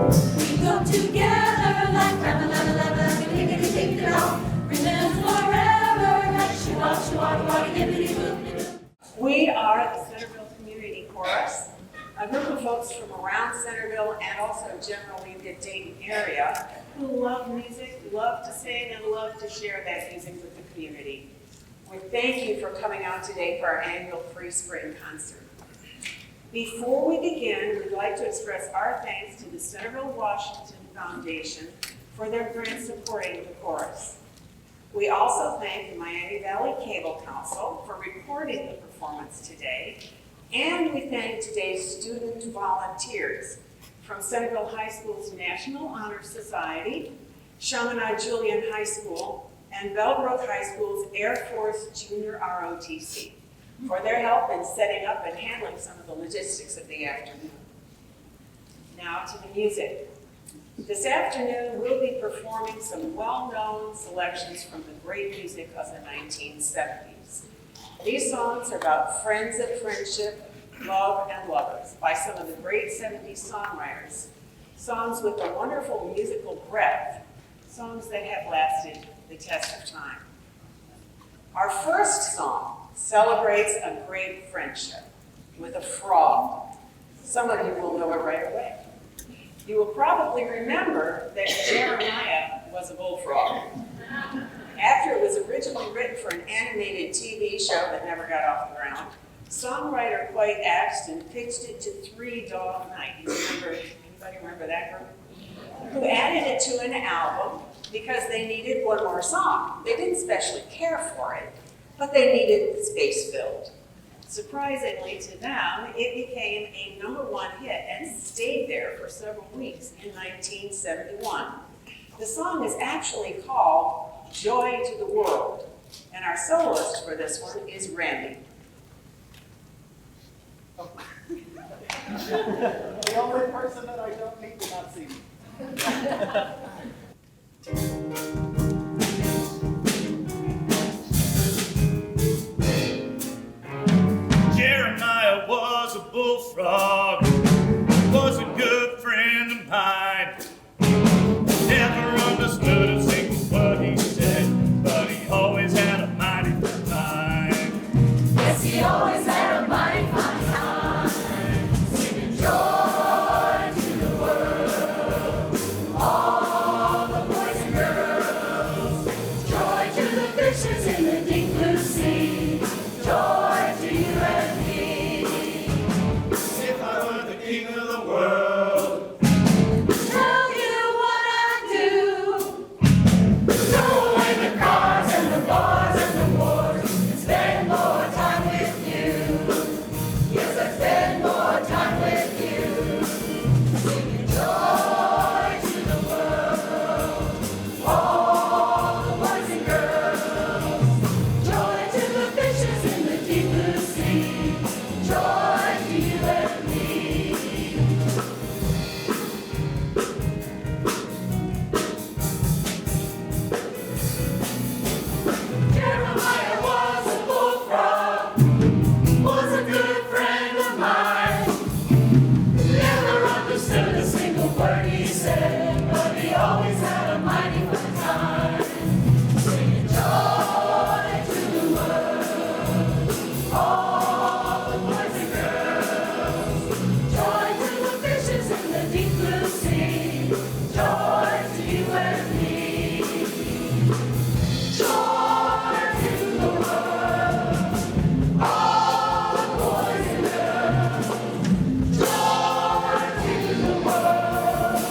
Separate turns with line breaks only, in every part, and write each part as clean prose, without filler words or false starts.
We go together like ra-la-la-la-la-la-la-la-la-la-la-la-la-la. Rhythms forever like shoo-wah-shoo-wah-wah-yippity-boop-de-boop.
We are the Centerville Community Chorus, a group of folks from around Centerville and also generally the Dayton area who love music, love to sing, and love to share that music with the community. We thank you for coming out today for our annual Free Spring Concert. Before we begin, we'd like to express our thanks to the Centerville Washington Foundation for their grant supporting the chorus. We also thank the Miami Valley Cable Council for recording the performance today, and we thank today's student volunteers from Centerville High School's National Honor Society, Chaminade Julian High School, and Bellbrook High School's Air Force Junior ROTC for their help in setting up and handling some of the logistics of the afternoon. Now to the music. This afternoon, we'll be performing some well-known selections from the great music of the 1970s. These songs are about friends and friendship, love and lovers by some of the great 70s songwriters. Songs with a wonderful musical breadth, songs that have lasted the test of time. Our first song celebrates a great friendship with a frog. Some of you will know it right away. You will probably remember that Jeremiah was a bullfrog. After it was originally written for an animated TV show that never got off the ground, songwriter Dwight Axton pitched it to Three Dog Night. Anybody remember that group? Who added it to an album because they needed one more song. They didn't especially care for it, but they needed the space filled. Surprisingly to them, it became a #1 hit and stayed there for several weeks in 1971. The song is actually called Joy to the World, and our soloist for this one is Randy.
Oh. The only person that I don't need to not see me.
Jeremiah was a bullfrog, was a good friend of mine. Never understood a single word he said, but he always had a mighty fine time.
Yes, he always had a mighty fine time, singing joy to the world, all the boys and girls. Joy to the fishes in the deep blue sea, joy to you and me.
If I were the king of the world,
Tell you what I do. Throw away the cars and the bars and the wars and spend more time with you. Yes, I spend more time with you. Singing joy to the world, all the boys and girls. Joy to the fishes in the deep blue sea. Joy to you and me. Jeremiah was a bullfrog, was a good friend of mine. Never understood a single word he said, but he always had a mighty fine time. Singing joy to the world, all the boys and girls. Joy to the fishes in the deep blue sea. Joy to you and me. Joy to the world, all the boys and girls. Joy to the world,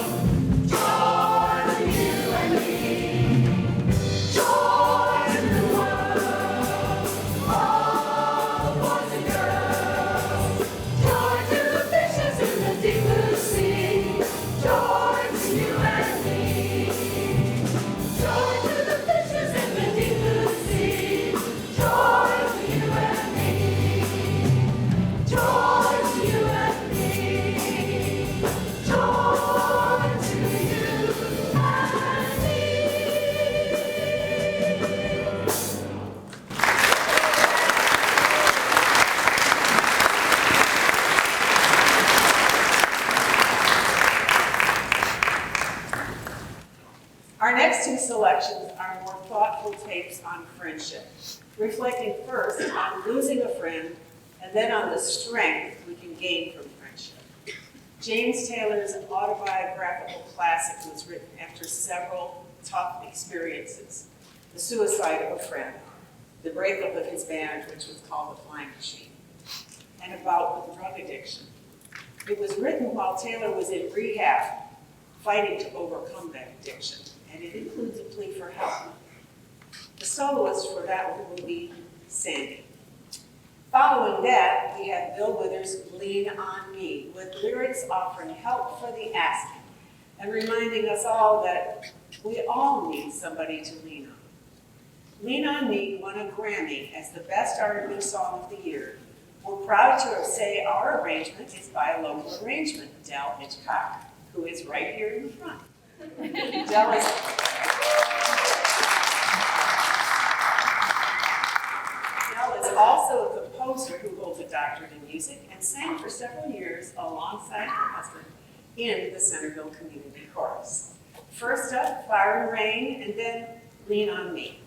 Our next two selections are more thoughtful takes on friendship, reflecting first on losing a friend and then on the strength we can gain from friendship. James Taylor's autobiographical classic was written after several tough experiences: the suicide of a friend, the breakup of his band, which was called The Flying Machine, and a bout with drug addiction. It was written while Taylor was in rehab, fighting to overcome that addiction, and it includes a plea for help. The soloist for that one will be Sandy. Following that, we have Bill Withers' Lean on Me, with lyrics offering help for the asking and reminding us all that we all need somebody to lean on. Lean on Me won a Grammy as the Best R&B Song of the Year. We're proud to say our arrangement is by a local arrangement, Del Hitchcock, who is right here in the front. Del is also a composer who holds a doctorate in music and sang for several years alongside her husband in the Centerville Community Chorus. First up, Fire and Rain, and then Lean on Me.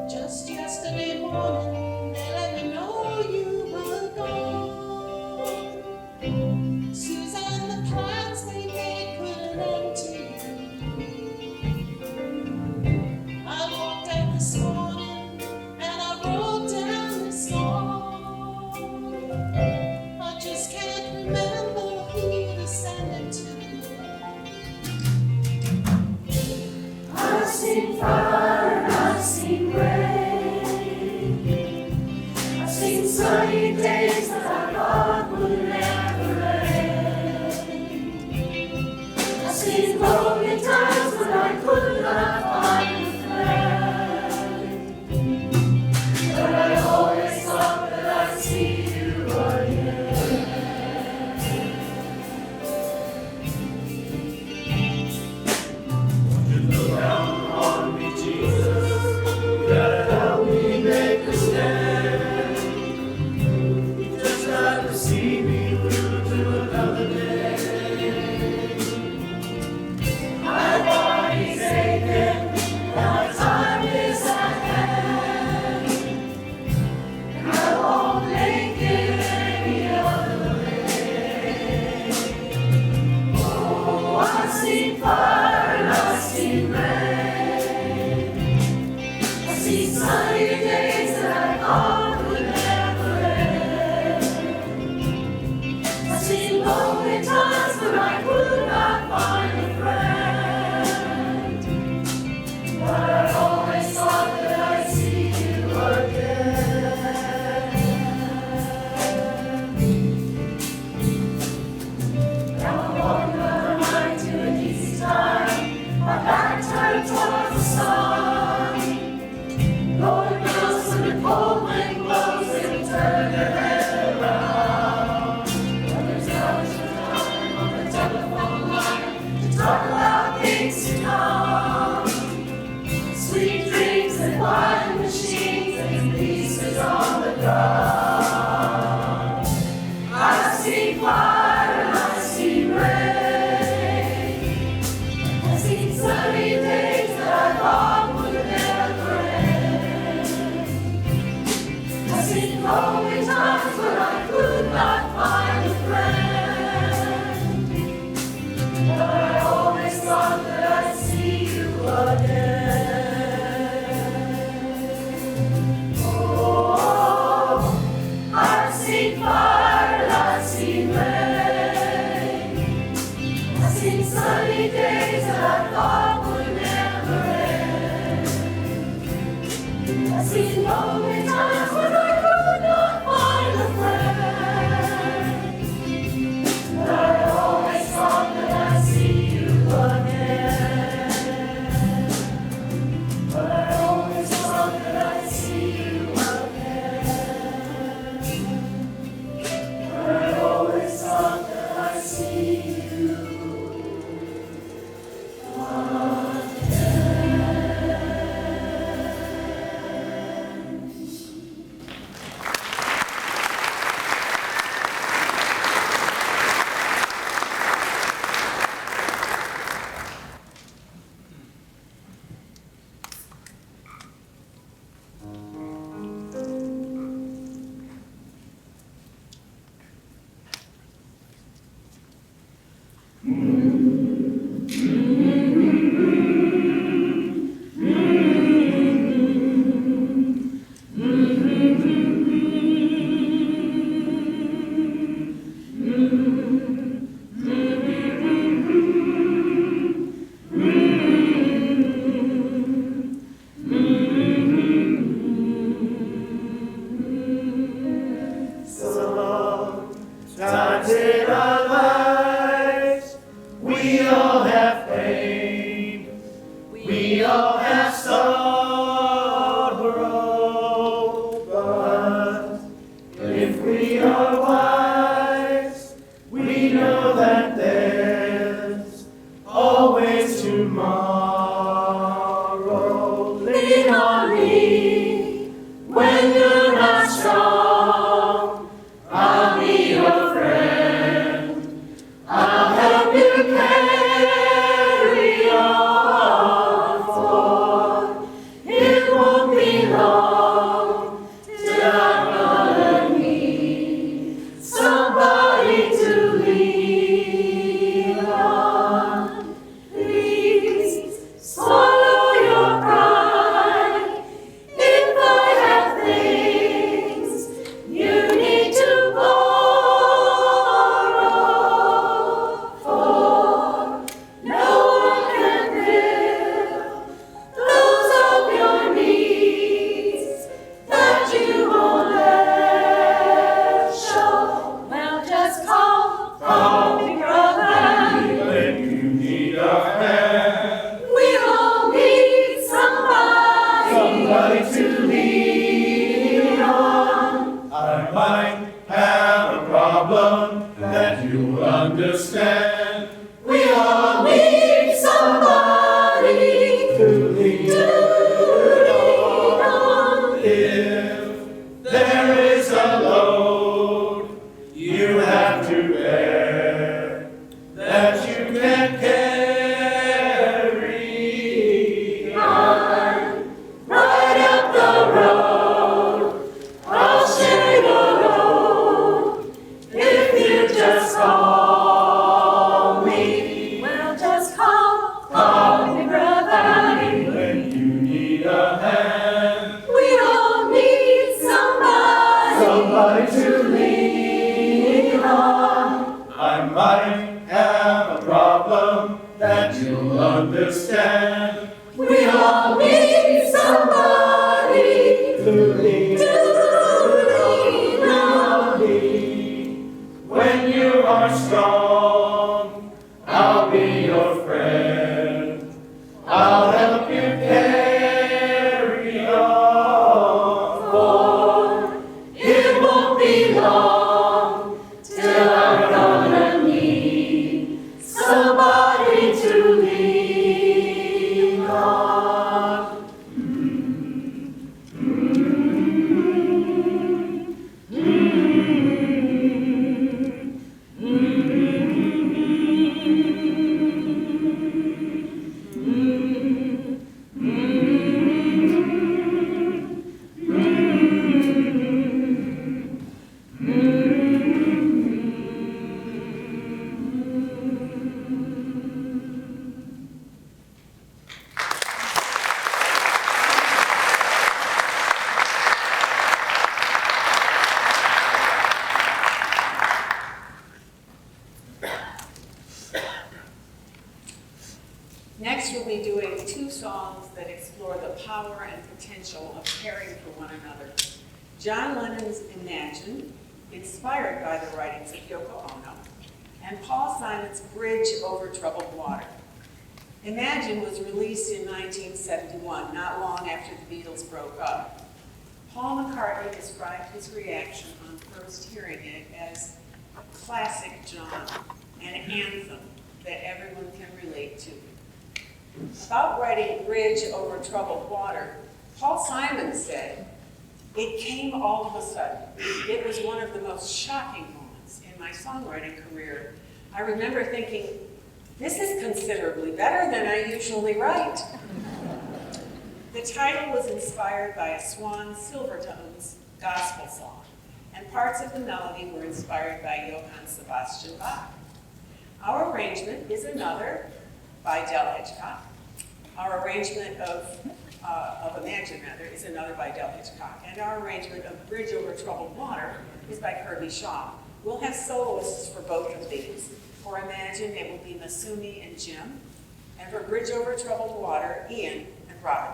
Just yesterday morning, they let me know you were gone. Susan, the plans we made put an end to you. I walked out this morning and I wrote down this song. I just can't remember who to send it to. I've seen fire and I've seen rain. I've seen sunny days that I thought would never end. I've seen lonely times when I could not find a friend. But I always thought that I'd see you again.
Look down on me, Jesus. You gotta help me make a stand. You just got to see me through to another day.
My body's aching, my time is at hand, and I won't make it any other way. Oh, I've seen fire and I've seen rain. I've seen sunny days that I thought would never end. I've seen lonely times when I could not find a friend. But I always thought that I'd see you again. Now I'm walking my mind to an easy time, my back turned towards the sun. Lord knows when the cold wind blows, it'll turn your head around. But there's always a time on the telephone line to talk about things to come. Sweet dreams and flying machines and pieces on the ground. I've seen fire and I've seen rain. I've seen sunny days that I thought would never end. I've seen lonely times when I could not find a friend. But I always thought that I'd see you again. Oh, I've seen fire and I've seen rain. I've seen sunny days that I thought would never end. I've seen lonely times when I could not find a friend.
There is a load you have to bear that you can't carry on.
Right up the road, I'll share your load. If you just call me, well, just call me, brother.
When you need a hand,
We all need somebody
to lean on. I might have a problem that you'll understand.
We all need somebody
To lean
to lean on.
me. When you are strong, I'll be your friend. I'll help you carry on.
For it won't be long till I'm gonna need somebody to lean on.
Next, we'll be doing two songs that explore the power and potential of caring for one another. John Lennon's Imagine, inspired by the writings of Yoko Ono, and Paul Simon's Bridge Over Troubled Water. Imagine was released in 1971, not long after the Beatles broke up. Paul McCartney described his reaction on first hearing it as a classic John, an anthem that everyone can relate to. About writing Bridge Over Troubled Water, Paul Simon said, "It came all of a sudden. It was one of the most shocking moments in my songwriting career. I remember thinking, this is considerably better than I usually write." The title was inspired by a Swan Silvertone's gospel song, and parts of the melody were inspired by Johann Sebastian Bach. Our arrangement is another by Del Hitchcock. Our arrangement of Imagine, rather, is another by Del Hitchcock. And our arrangement of Bridge Over Troubled Water is by Kirby Shaw. We'll have soloists for both of these. For Imagine, it will be Masumi and Jim. And for Bridge Over Troubled Water, Ian and Robin.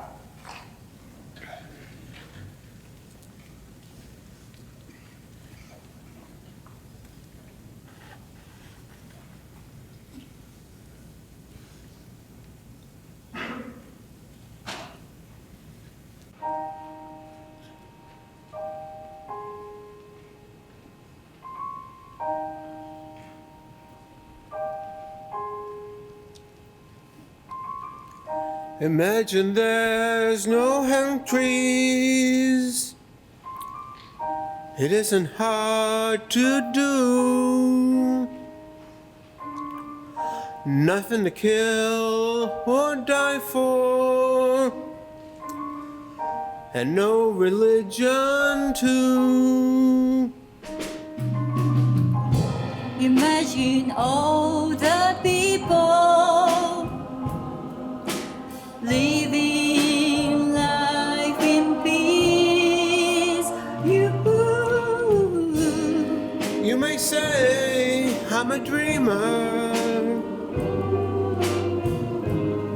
Imagine there's no hemp trees. It isn't hard to do. Nothing to kill or die for, and no religion too.
Imagine all the people living life in peace.
You may say I'm a dreamer,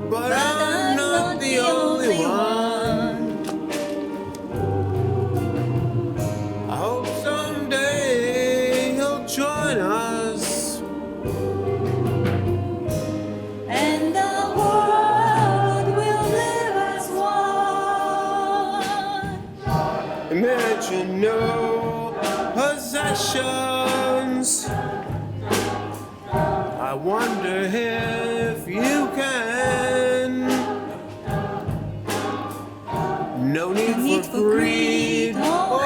but I'm not the only one. I hope someday he'll join us,
And the world will live as one.
imagine no possessions. I wonder if you can. No need for greed or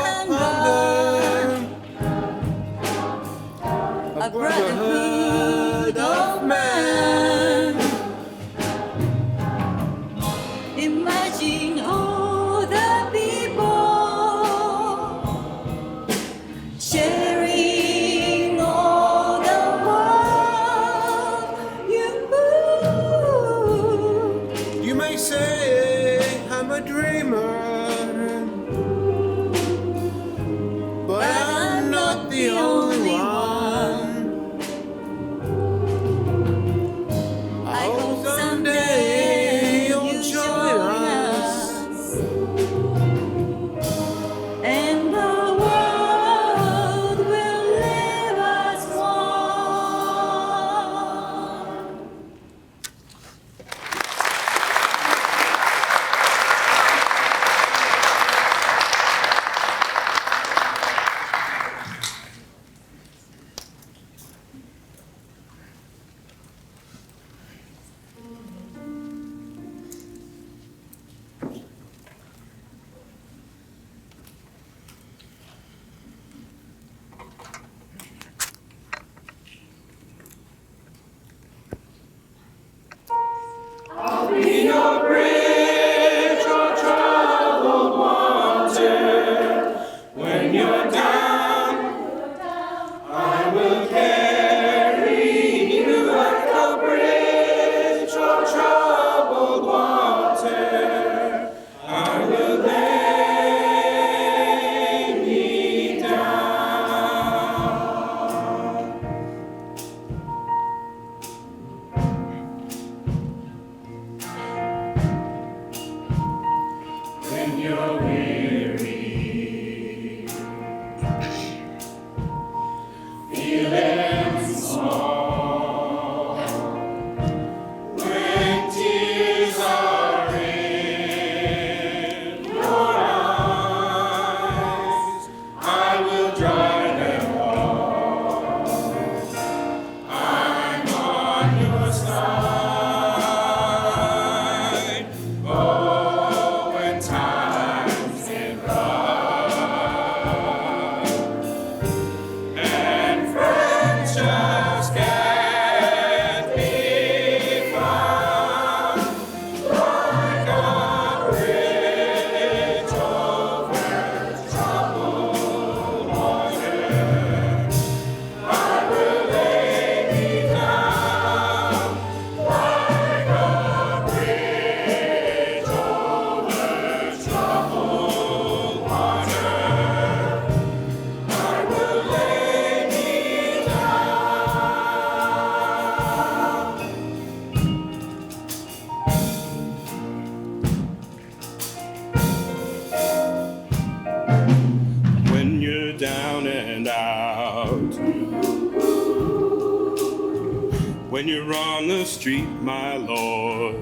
you're on the street, my lord.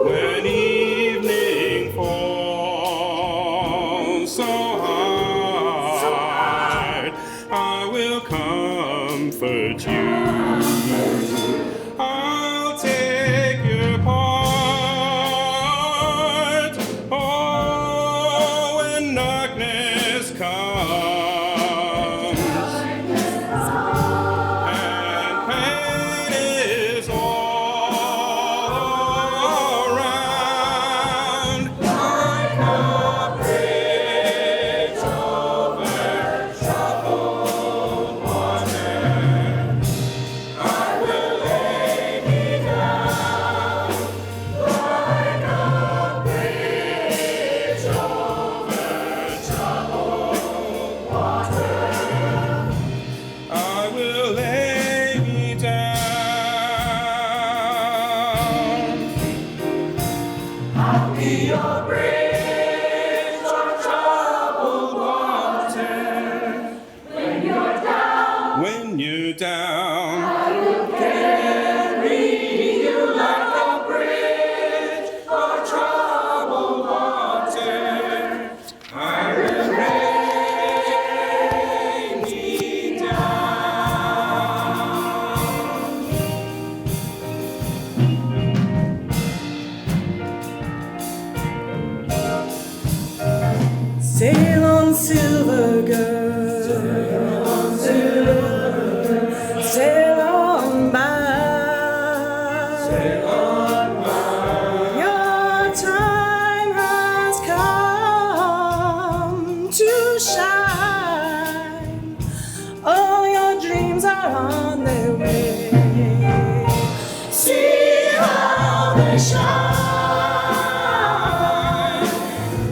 When evening falls so hard, I will comfort you. I'll take your part. Oh, when darkness comes and pain is all around, like a bridge over troubled water, I will lay me down like a bridge over troubled water. I will lay me down. I'll be your bridge on troubled water. When you're down, I will carry you like a bridge on troubled water. I will lay me down.
Sail on, silver girl. Sail on by. Your time has come to shine. All your dreams are on their way. See how they shine.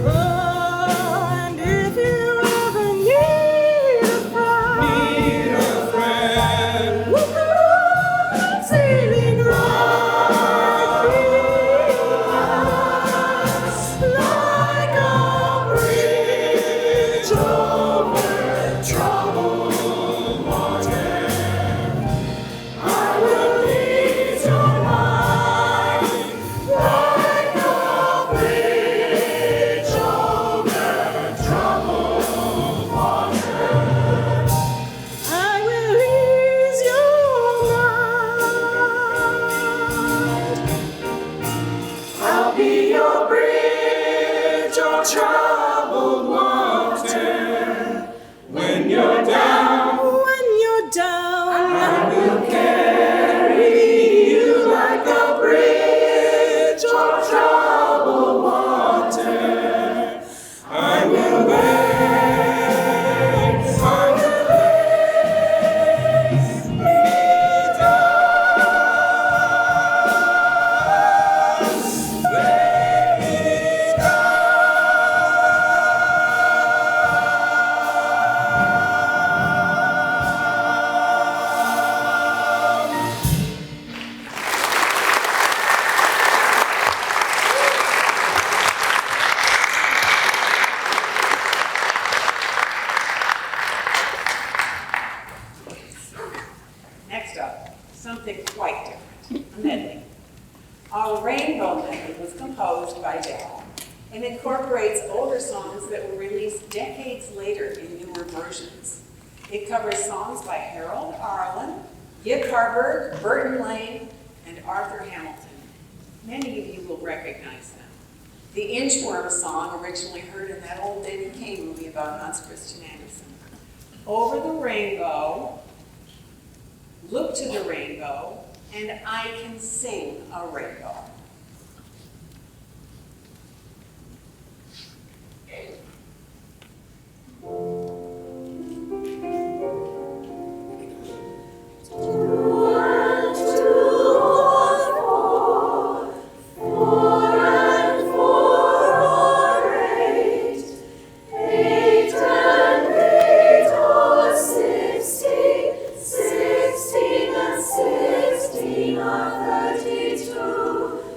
Oh, and if you ever need a friend, look around, sailing right through like a bridge over troubled water. I will ease your mind like a bridge over troubled water. I will ease your mind. I'll be your bridge on troubled water. When you're down, I will carry you like a bridge on troubled water. I will lay me down, lay me
Next up, something quite different, a medley. Our Rainbow Medley was composed by Dell and incorporates older songs that were released decades later in newer versions. It covers songs by Harold Arlen, Yip Harburg, Burton Lane, and Arthur Hamilton. Many of you will recognize them. The Inchworm song, originally heard in that old Eddie Kane movie about Hans Christian Andersen. Over the Rainbow, Look to the Rainbow, and I Can Sing a Rainbow.
Are 32.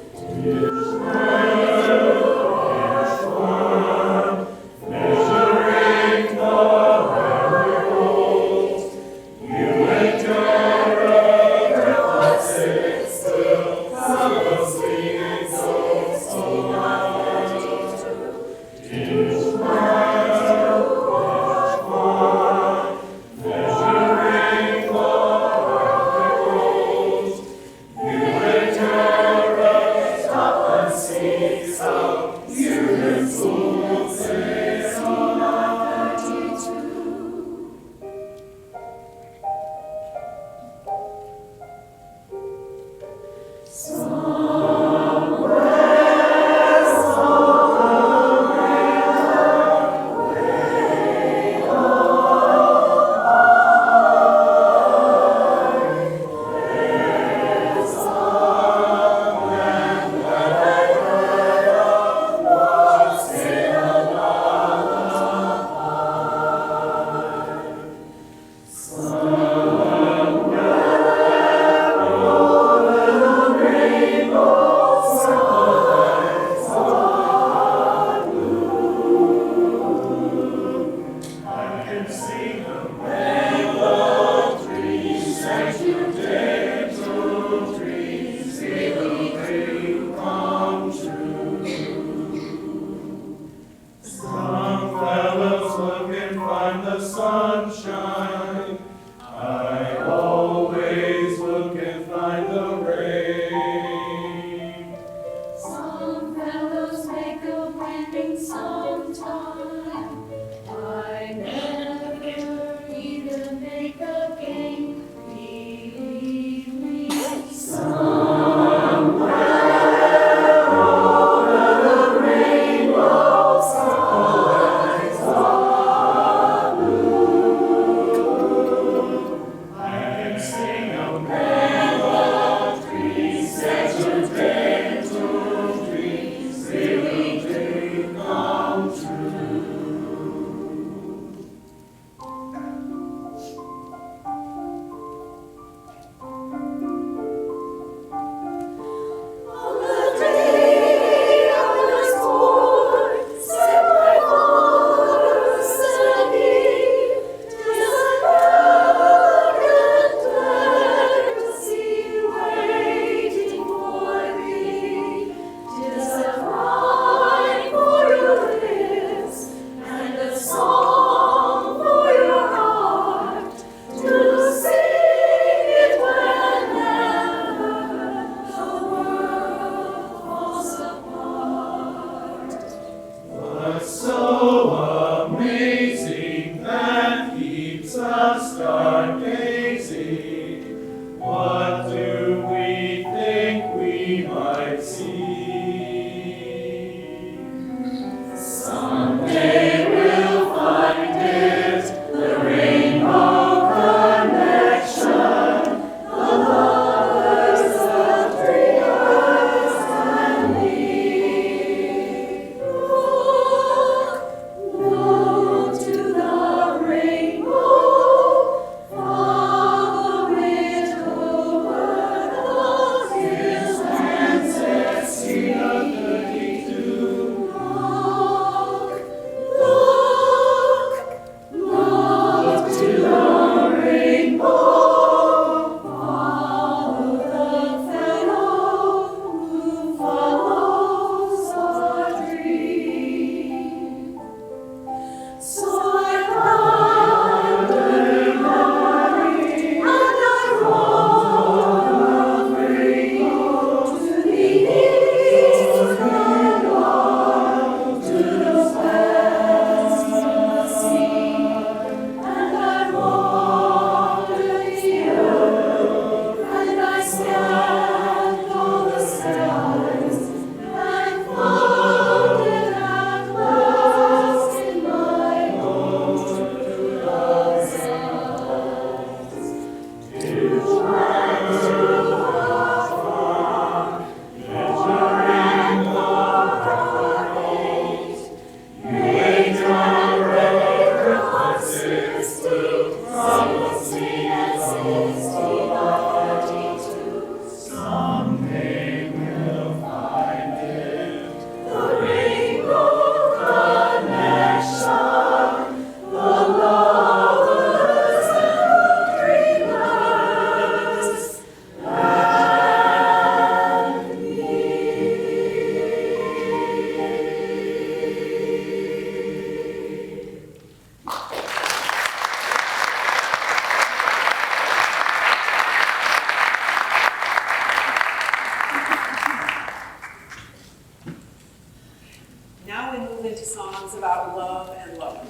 about love and lovers,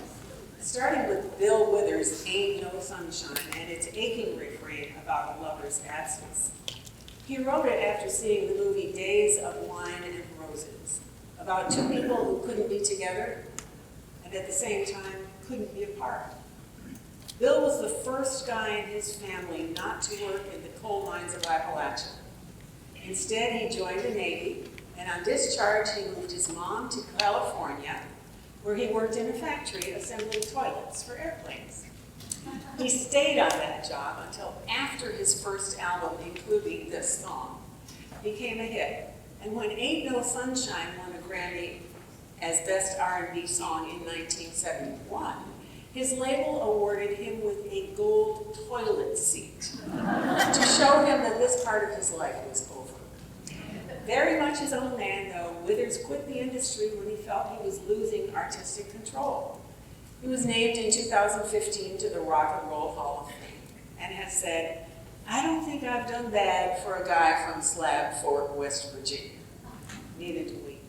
starting with Bill Withers' Ain't No Sunshine and its aching refrain about a lover's absence. He wrote it after seeing the movie Days of Wine and Roses, about two people who couldn't be together and at the same time couldn't be apart. Bill was the first guy in his family not to work in the coal mines of Appalachia. Instead, he joined the Navy, and on discharge, he moved his mom to California, where he worked in a factory assembling toilets for airplanes. He stayed on that job until after his first album, including this song, became a hit. And when Ain't No Sunshine won a Grammy as Best R&B Song in 1971, his label awarded him with a gold toilet seat to show him that this part of his life was over. Very much his own man, though, Withers quit the industry when he felt he was losing artistic control. He was named in 2015 to the Rock and Roll Hall of Fame and has said, "I don't think I've done bad for a guy from Slab Fork, West Virginia." Neither do we.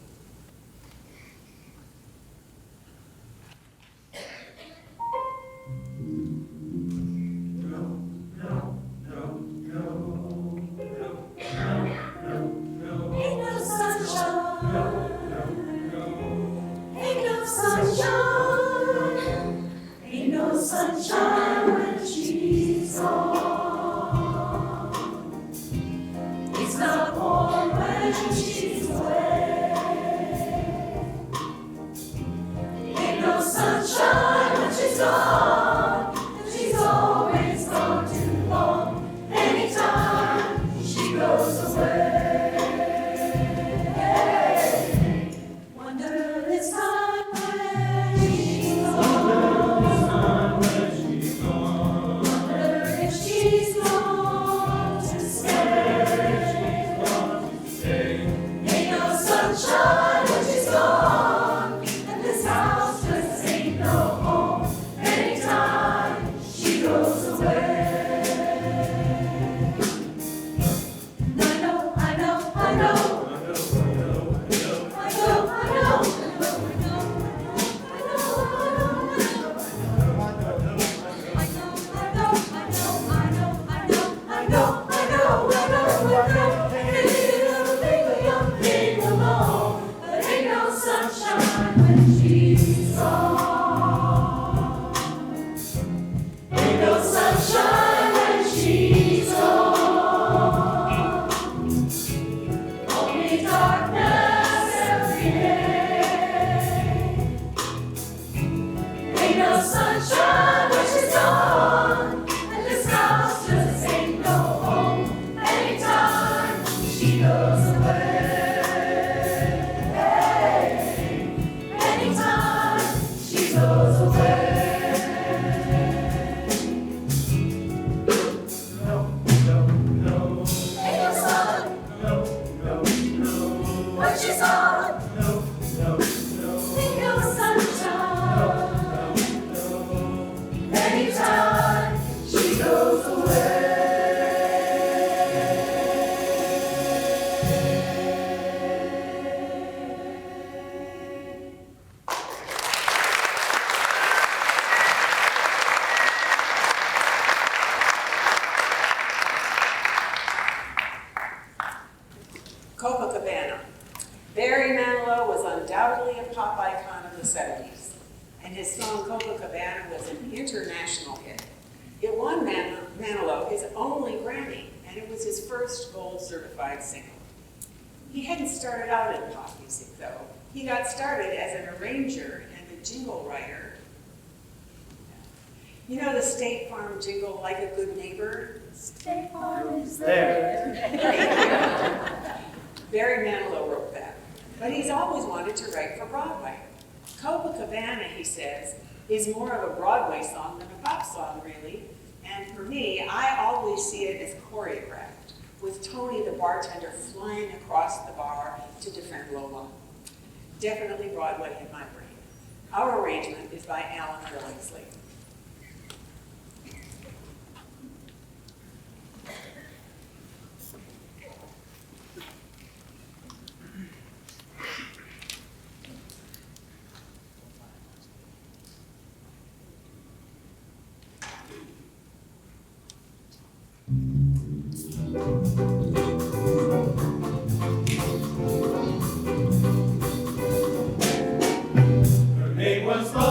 Ain't no sunshine. Ain't no sunshine. Ain't no sunshine when she's gone. It's not warm when she's away. Ain't no sunshine when she's gone. And she's always gone too long. Anytime she goes away. Wonder this time when she's gone. Wonder if she's gone to stay. Ain't no sunshine when she's gone, and this house just ain't no home. Anytime she goes away. And I know, I know, I know. Sunshine when she's gone, and this house just ain't no home. Anytime she goes away, anytime she goes away. Ain't no sun when she's gone. Ain't no sunshine. Anytime she goes away.
Copacabana. Barry Manilow was undoubtedly a pop icon of the 70s, and his song Copacabana was an international hit. It won Manilow his only Grammy, and it was his first gold certified single. He hadn't started out in pop music, though. He got started as an arranger and a jingle writer. You know the State Farm jingle, "Like a Good Neighbor"?
State Farm is there.
Barry Manilow wrote that, but he's always wanted to write for Broadway. Copacabana, he says, is more of a Broadway song than a pop song, really. And for me, I always see it as choreographed, with Tony the bartender flying across the bar to defend Lola. Definitely Broadway in my brain. Our arrangement is by Alan Billingsley.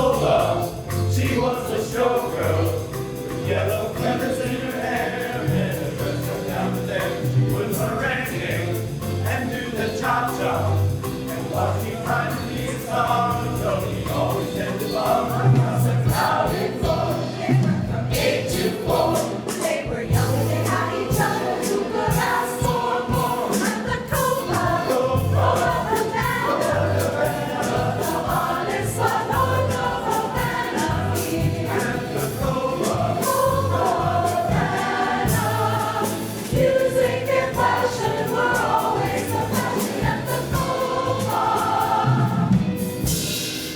Lola, she was a showgirl with yellow feathers in her hair and a dress from down to there. She would merengue and do the cha-cha, and while she tried to be a star, Tony always had to bomb. I was a crowded floor, from 8 to 4.
They were young and they had each other who could ask for more. And the Copacabana, the hottest spot north of Havana.
And the
Copacabana, music and passion were always a passion at the Copa.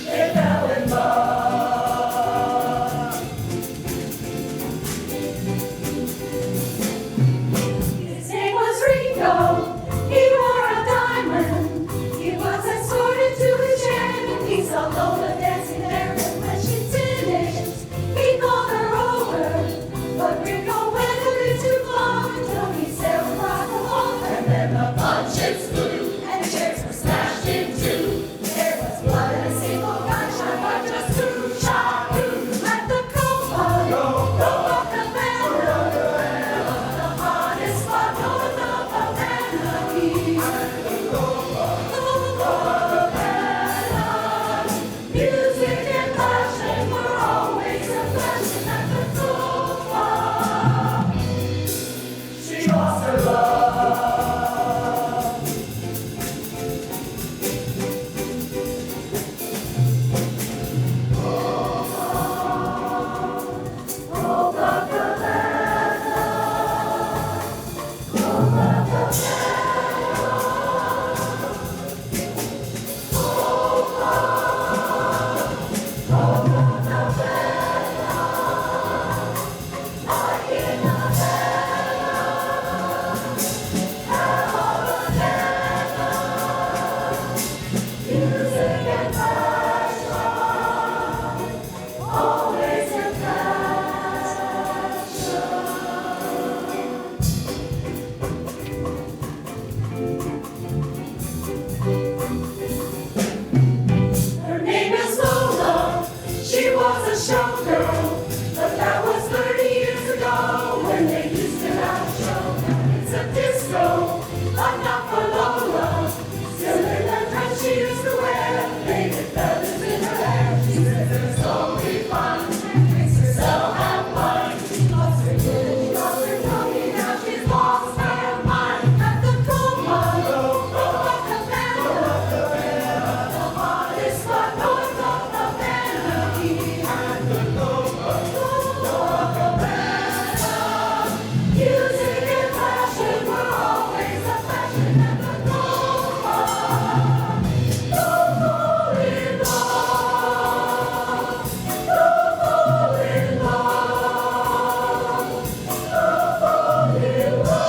They fell in love. His name was Rico. He wore a diamond. He was escorted to his chair, and he saw Lola dancing there. And when she finished, he called her over. But Rico went a bit too far until he said, "Rock along." And then the punches flew, and chairs were smashed in two. There was blood and a single gunshot, but just two shot through at the Copacabana, the hottest spot north of Havana. Copacabana, music and passion were always a passion at the Copa. She lost her love. Music and passion, always a Her name is Lola. She was a showgirl, but that was 30 years ago when they used to have a show. It's a disco, but not for Lola. Still in the dress she used to wear, painted feathers in her hair. She says it's only fun, makes herself have fun. She lost her good, she lost her tummy, now she's lost her mind. At the Copacabana, the hottest spot north of Havana. At the Copacabana, music and passion were always a passion at the Copa. The fall in love, the fall in love, the fall in love.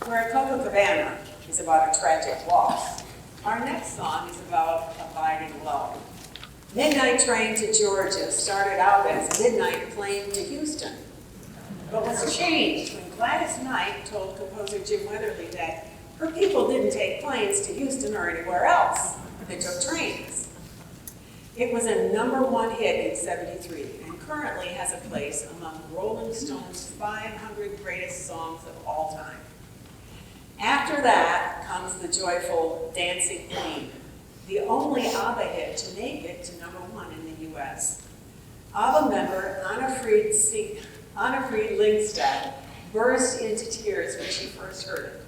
Where Copacabana is about a tragic loss, our next song is about abiding low. Midnight Train to Georgia started out as Midnight Plane to Houston, but was changed when Gladys Knight told composer Jim Weatherly that her people didn't take planes to Houston or anywhere else, they took trains. It was a #1 hit in '73 and currently has a place among Rolling Stone's 500 greatest songs of all time. After that comes the joyful Dancing Queen, the only ABBA hit to make it to #1 in the US. ABBA member Anna Fried Lindstad burst into tears when she first heard it.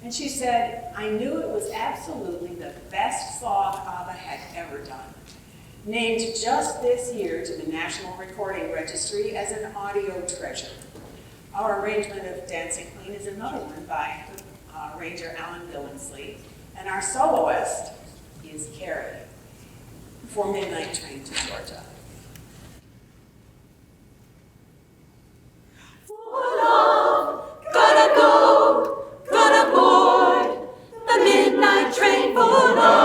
And she said, "I knew it was absolutely the best song ABBA had ever done. Named just this year to the National Recording Registry as an audio treasure." Our arrangement of Dancing Queen is another one by arranger Alan Billingsley, and our soloist is Carrie for Midnight Train to Georgia.
For love, gotta go, gotta board the midnight train for love.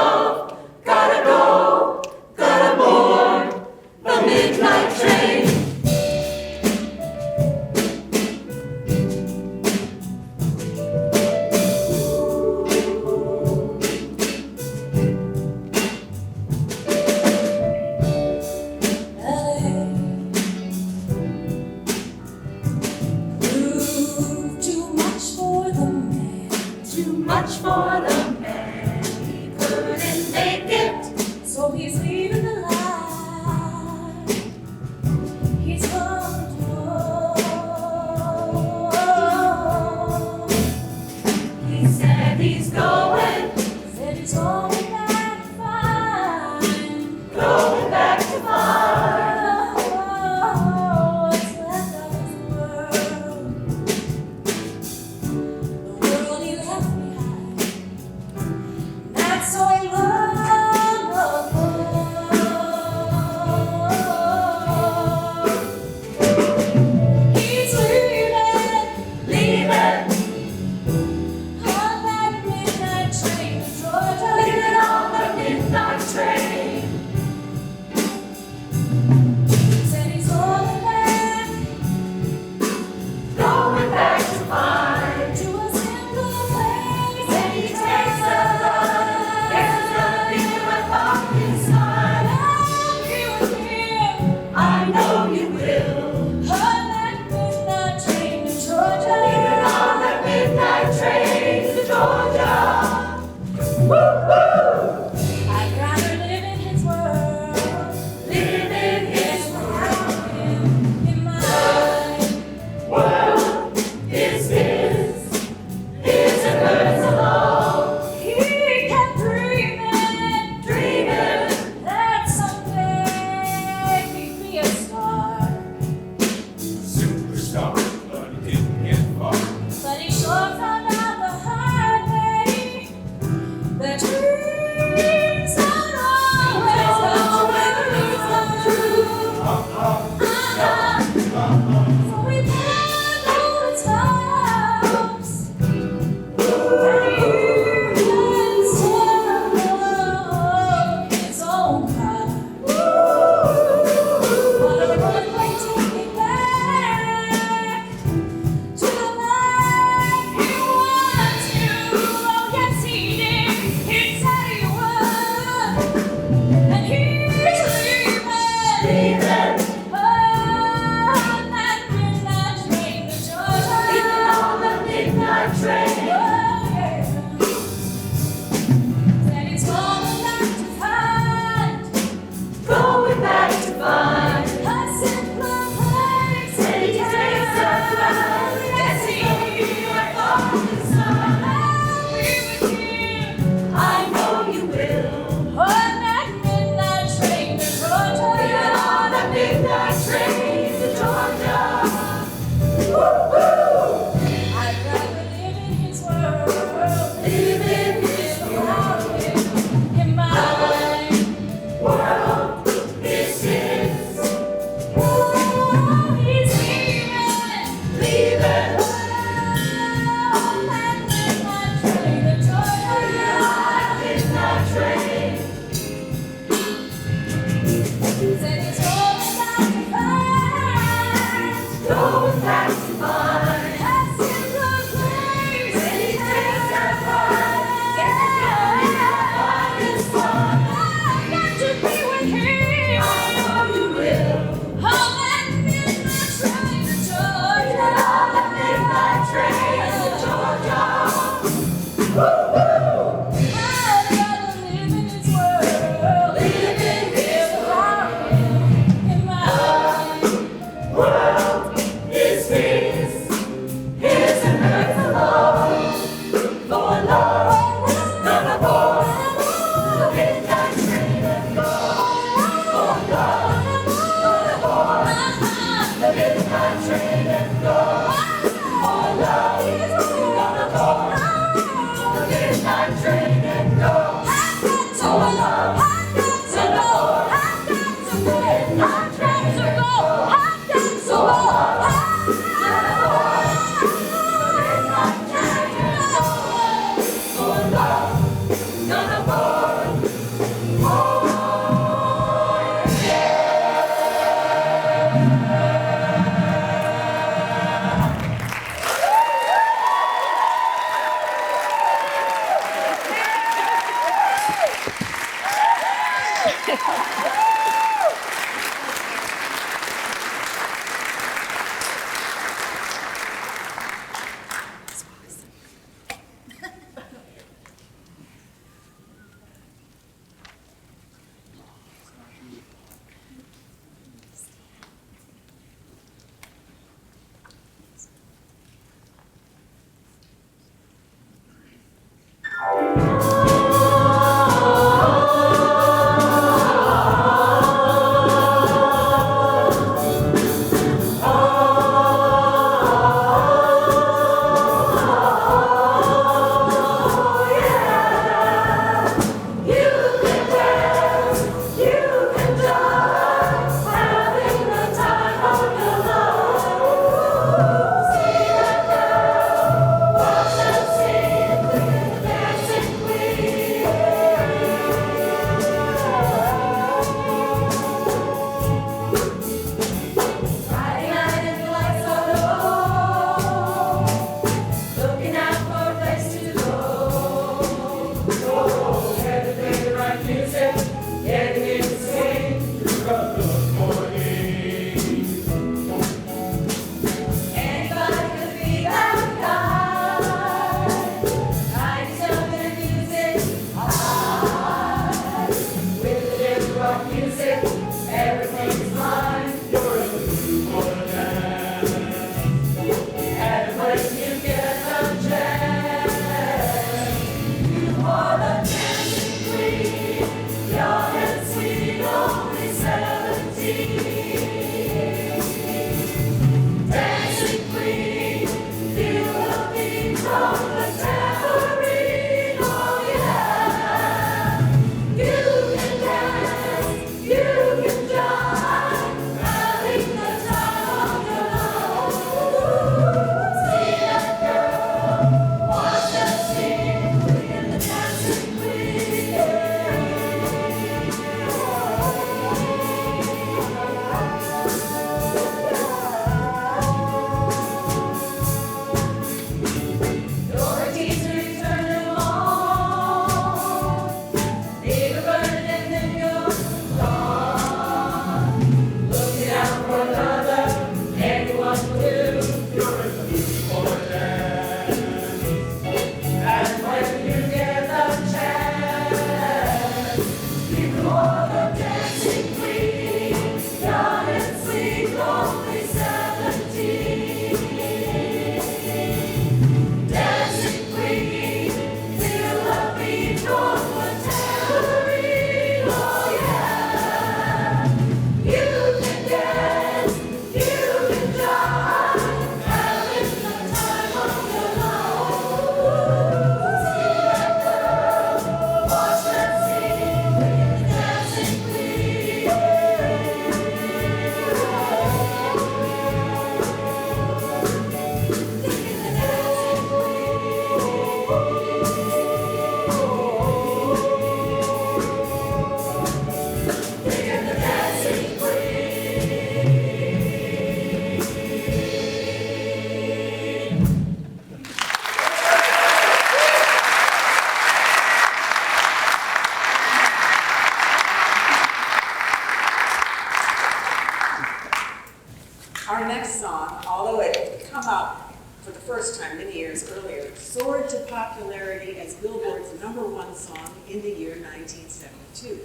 Our next song, although it had come out for the first time many years earlier, soared to popularity as Billboard's #1 song in the year 1972.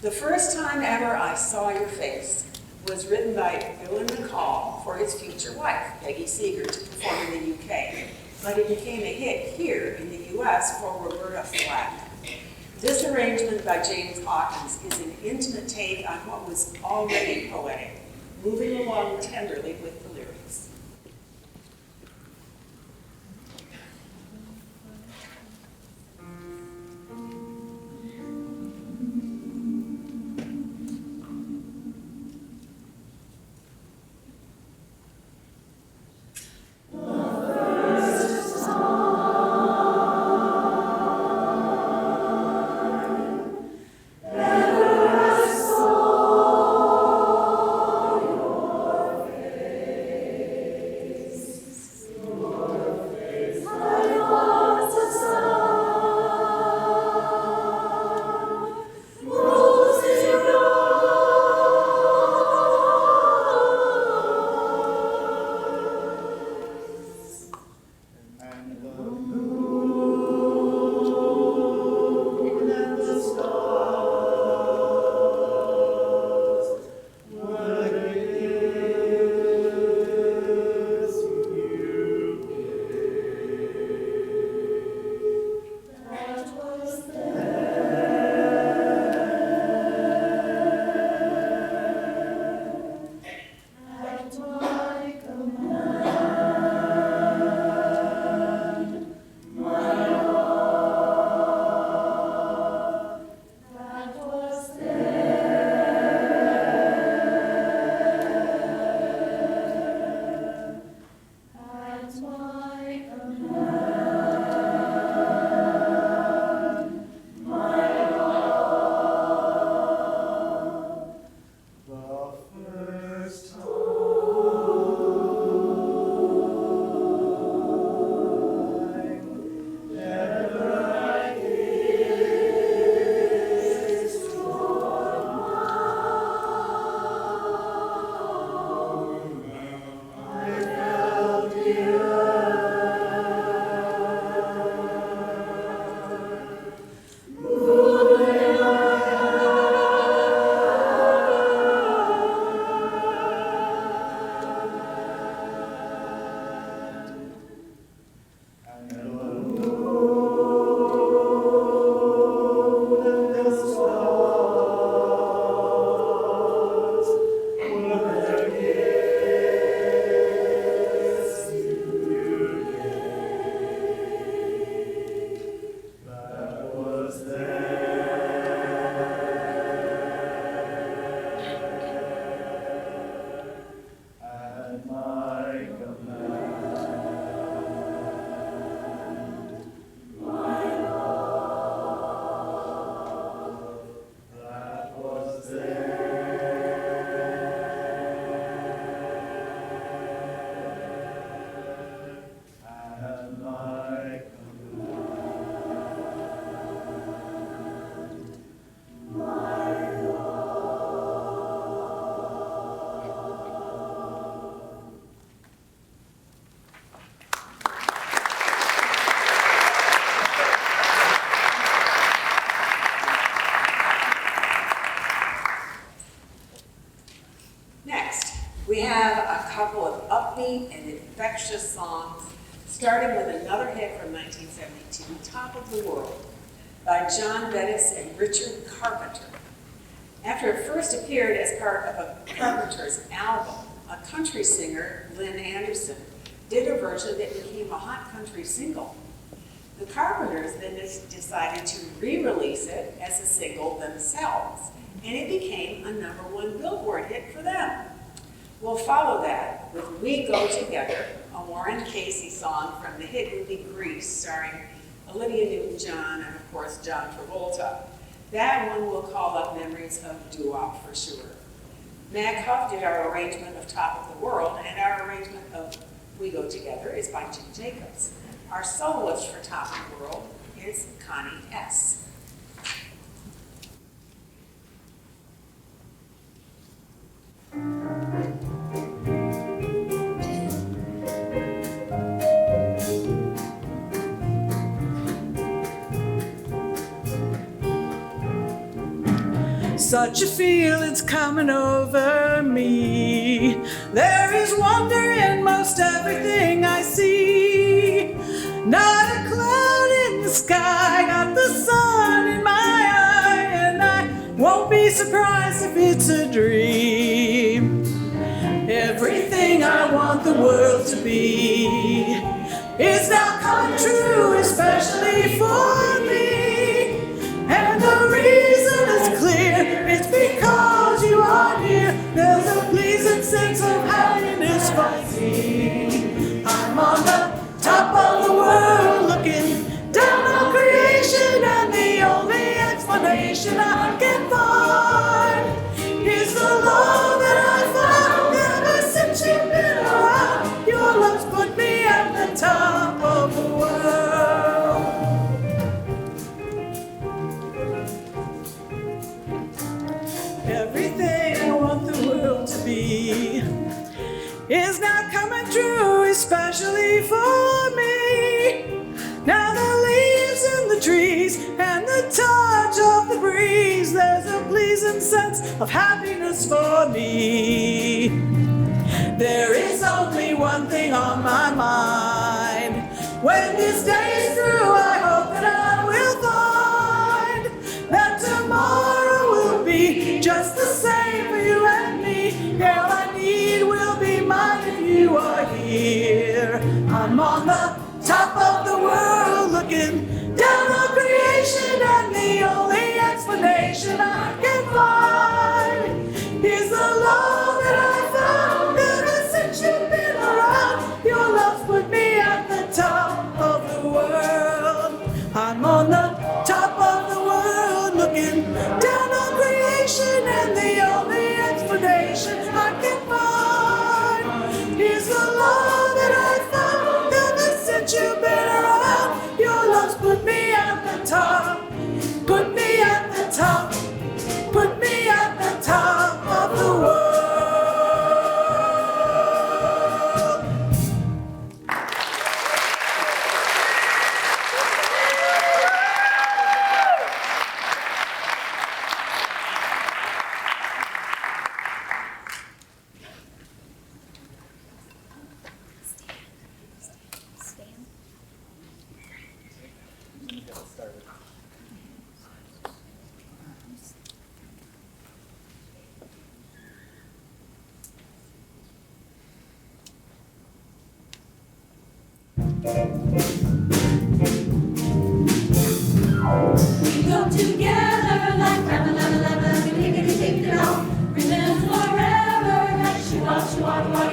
The First Time Ever I Saw Your Face was written by Dylan McCall for his future wife, Peggy Seeger, to perform in the UK, but it became a hit here in the US for Roberta Flack. This arrangement by James Hawkins is an intimate take on what was already poetic, moving along tenderly with the lyrics.
Face.
We have a couple of upbeat and infectious songs, starting with another hit from 1972, Top of the World, by John Bettis and Richard Carpenter. After it first appeared as part of a Carpenter's album, a country singer, Lynn Anderson, did a version that became a hot country single. The Carpenters then decided to re-release it as a single themselves, and it became a #1 Billboard hit for them. We'll follow that with We Go Together, a Warren Casey song from the hit movie Grease, starring Olivia Newton-John and, of course, John Travolta. That one will call up memories of doo-wop for sure. Mag Huff did our arrangement of Top of the World, and our arrangement of We Go Together is by Jim Jacobs. Our soloist for Top of the World is Connie S.
Such a feeling's coming over me. There is wonder in most everything I see. Not a cloud in the sky, got the sun in my eye, and I won't be surprised if it's a dream. Everything I want the world to be is now coming true, especially for me. And the reason is clear, it's because you are here. There's a pleasing sense of happiness I see. I'm on the top of the world, looking down on creation, and the only explanation I can find is the love that I found ever since you've been around. Your love's put me at the top of the world. Everything I want the world to be is now coming true, especially for me. Now the leaves in the trees and the touch of the breeze, there's a pleasing sense of happiness for me. There is only one thing on my mind. When this day is through, I hope that I will find that tomorrow will be just the same for you and me. All I need will be mine if you are here. I'm on the top of the world, looking down on creation, and the only explanation I can find is the love that I found ever since you've been around. Your love's put me at the top of the world. I'm on the top of the world, looking down on creation, and the only explanation I can find is the love that I found ever since you've been around. Your love's put me at the top, put me at the top, put me at the top of the world.
We go together like rhythm, forever like shoo-wop,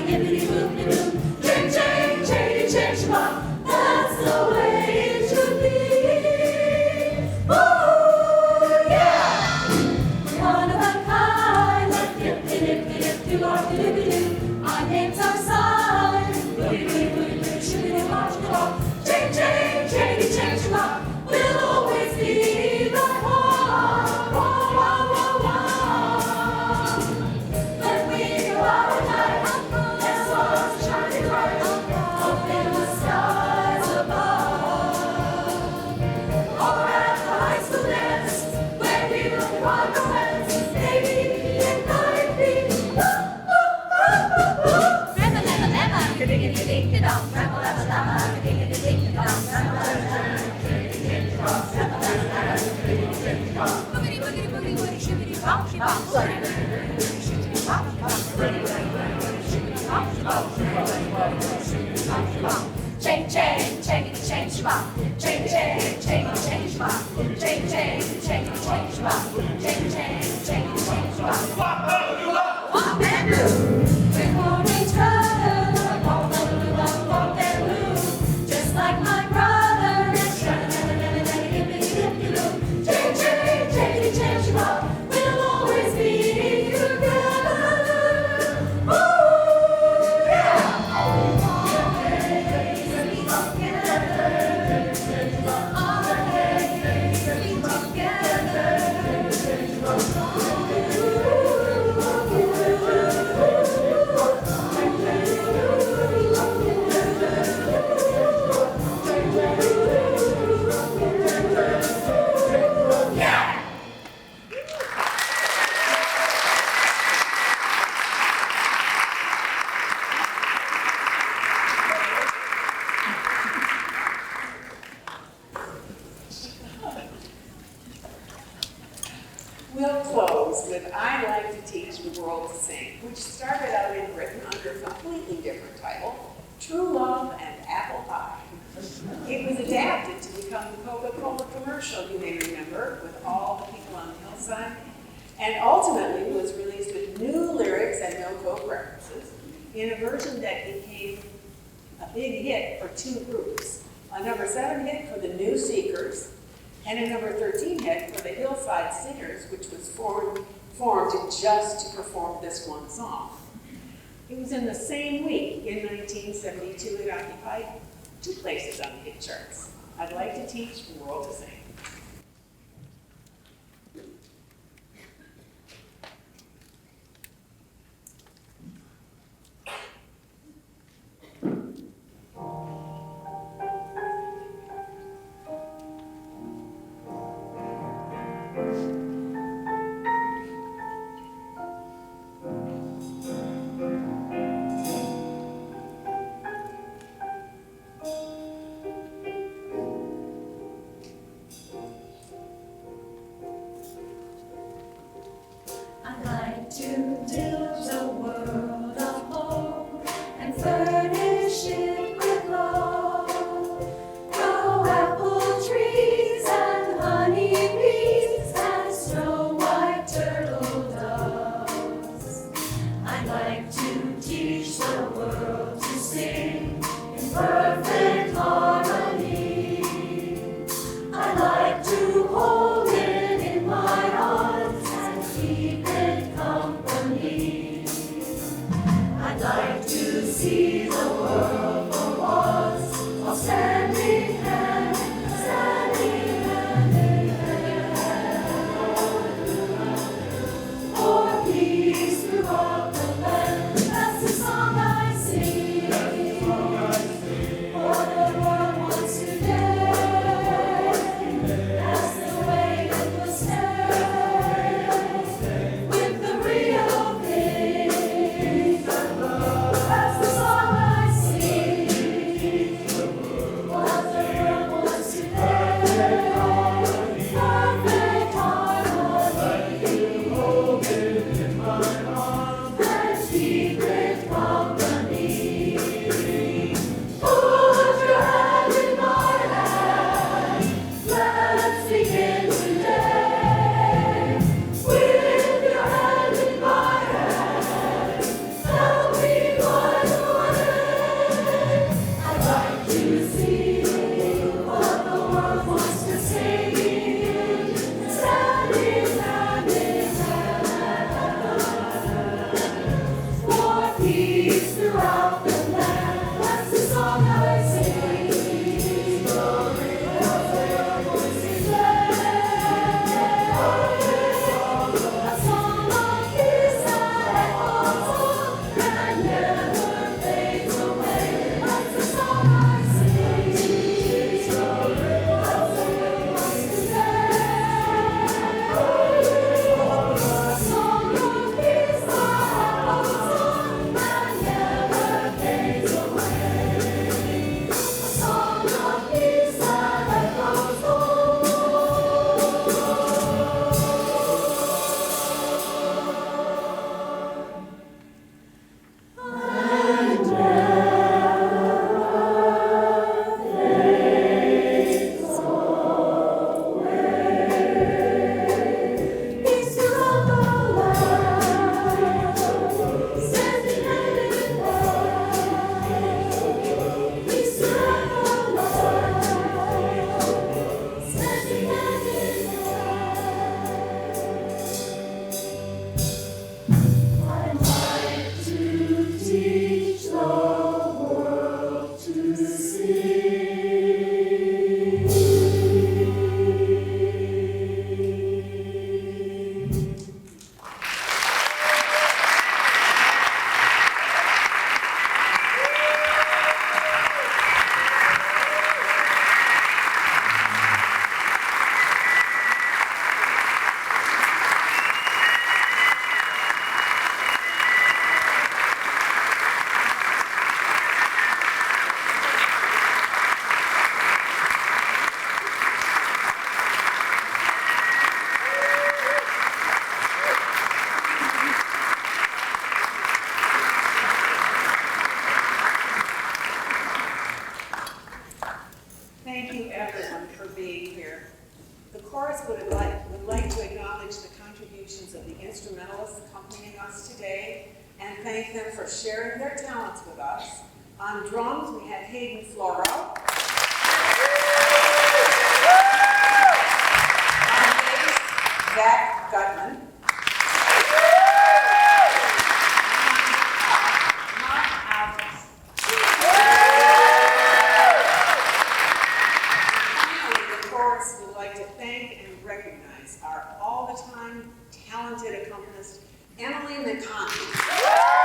yippity-boop-de-boop. Change, change, change, change, shoo-wop. That's the way it should be. Ooh, yeah! One of a kind, like dip-de-dip-de-dip-de-wop-de-dip-de-doo. Our names are signed. Booty-booty-booty-booty, shoo-bity-wop-de-wop. Change, change, change, change, shoo-wop. We'll always be the one. When we go out at night, and stars are shining bright, up in the skies above. Or at the high school dance, when we look for romance, maybe it might be. Chain, chain, chain, chain, shma. Chain, chain, chain, chain, shma. Chain, chain, chain, chain, shma. Chain, chain, chain, chain, shma. Walk and do. Before we turn, walk and do. Just like my brother and chain, chain, chain, chain, shma. We'll always be together. Ooh, yeah.
We'll close with I Like to Teach the World to Sing, which started out in Britain under a completely different title, True Love and Apple Pie. It was adapted to become the Coca-Cola commercial, you may remember, with all the people on the hillside, and ultimately was released with new lyrics and no Coke references in a version that became a big hit for two groups, a number 7 hit for the New Seekers, and a number 13 hit for the Hillside Singers, which was formed just to perform this one song. It was in the same week, in 1972, it occupied 2 places on the hit charts. I'd like to teach the world to sing. contributions of the instrumentalists accompanying us today and thank them for sharing their talents with us. On drums, we have Hayden Floro. On bass, Zach Gutman. We'd like to thank and recognize our all-the-time talented accompanist, Emily McConnell.